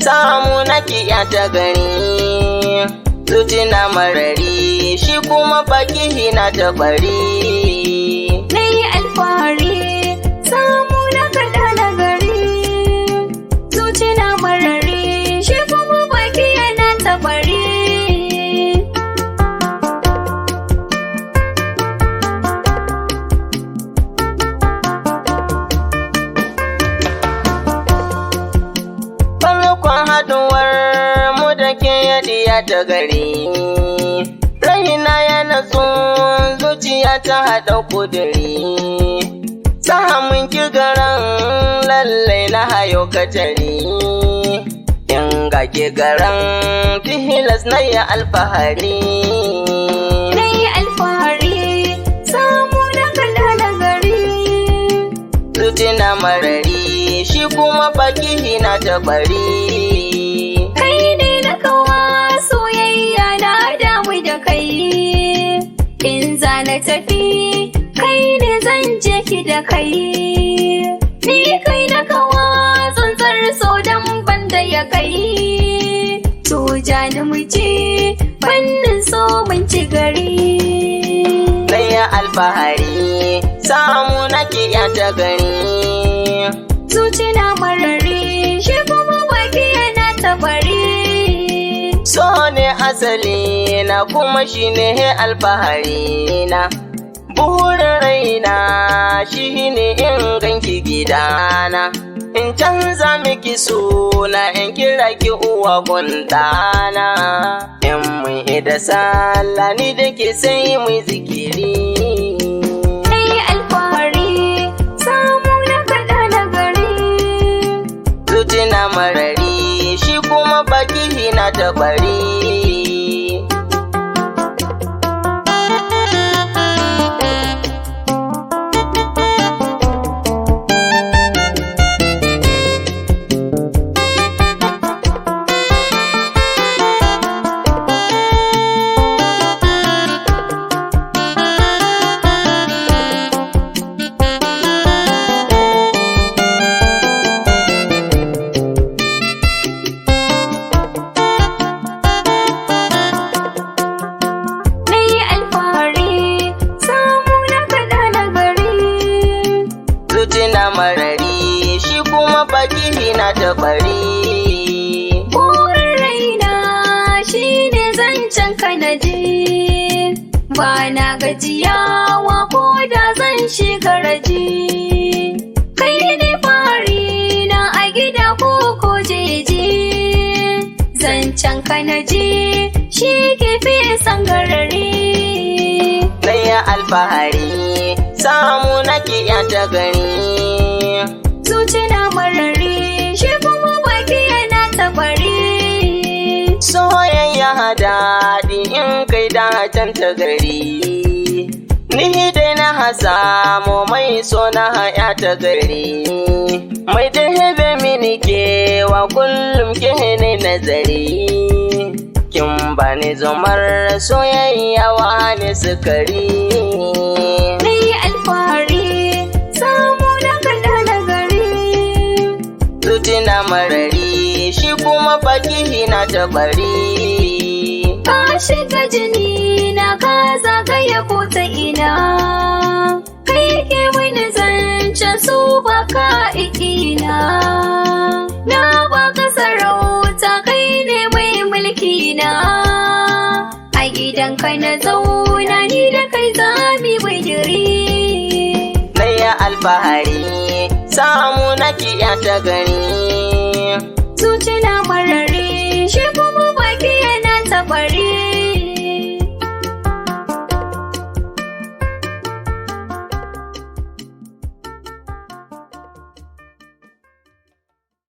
samu na diyatagari. Zuci na marari shi kuma baki na ta bari. Na yi alfahari samu na kaɗa na gari. Zuci na marari shi kuma baki yana ta bari. Farkon haduwar mu da ke diyatagari. Raina ya natsu zuciya ta haɗa kudiri. Samun kigaran lallai na hayo katari. In ga kigaran tihilas na yi alfahari. Na yi alfahari samu na kaɗa na gari. Zuci na marari shi kuma baki na ta bari. Kai ne na kawa soyayya na damu da kai. In za na tafi kai ne zan je ki da kai. Ni kai na kawa tsantsar so dan banda ya kai. To ja ni mu je fannin so mun ci gari. Na yi alfahari samu na diyatagari. Zuci na marari shi kuma baki yana ta bari. So ne asali na kuma shi ne alfahari na. Burin raina shi ne in ganki gidana. In canza miki suna in kira ki uwa gundana. In mun ida sallah ni da ke sai mu zikiri. Na yi alfahari samu na kaɗa na gari. Zuci na marari shi kuma baki na ta bari. Na yi alfahari samu na kaɗa na gari. Zuci na marari shi kuma baki na ta bari. Burin raina shi ne zancen ka na ji. Ba na gajiyawa ko da zan shiga raji. Kai ne fari na a gida ko jeji. Zancen ka na ji shi ke fi sangarari. Na yi alfahari samu na diyatagari. Zuci na marari shi kuma baki yana ta bari. Soyayya daɗi in kai datan ta gari. Ni dai na samu mai so na haya ta gari. Mai direbe mini kewa kullum ke ne nazari. Kin bani zumar soyayya wani sukari. Na yi alfahari samu na kaɗa na gari. Zuci na marari shi kuma baki na ta bari. Ka shiga jini na ka zagaya ko ta ina. Kai ke wani zancen su baka ikina. Na baka sarauta kai ne mai mulki na. A gidanka na zauna ni da kai zami bidiri. Na yi alfahari samu na diyatagari. Zuci na marari shi kuma baki yana ta bari.